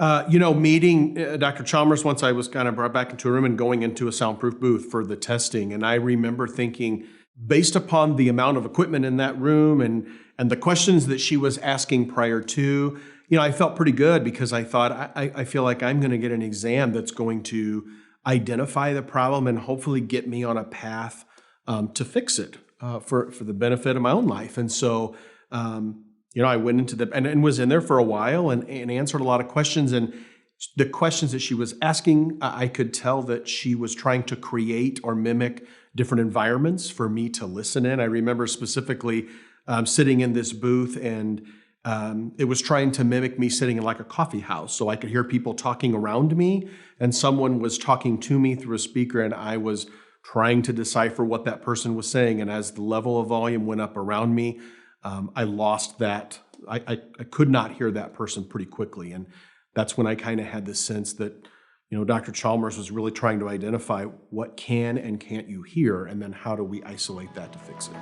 Meeting Dr. Chalmers once, I was kind of brought back into a room and going into a soundproof booth for the testing. And I remember thinking, based upon the amount of equipment in that room and the questions that she was asking prior to, I felt pretty good because I thought, I feel like I'm going to get an exam that's going to identify the problem and hopefully get me on a path to fix it for the benefit of my own life. And so, I went into and was in there for a while and answered a lot of questions. And the questions that she was asking, I could tell that she was trying to create or mimic different environments for me to listen in. I remember specifically sitting in this booth, and it was trying to mimic me sitting in like a coffee house. So I could hear people talking around me, and someone was talking to me through a speaker, and I was trying to decipher what that person was saying. And as the level of volume went up around me, I lost that. I could not hear that person pretty quickly. And that's when I kind of had this sense that, Dr. Chalmers was really trying to identify what can and can't you hear, and then how do we isolate that to fix it.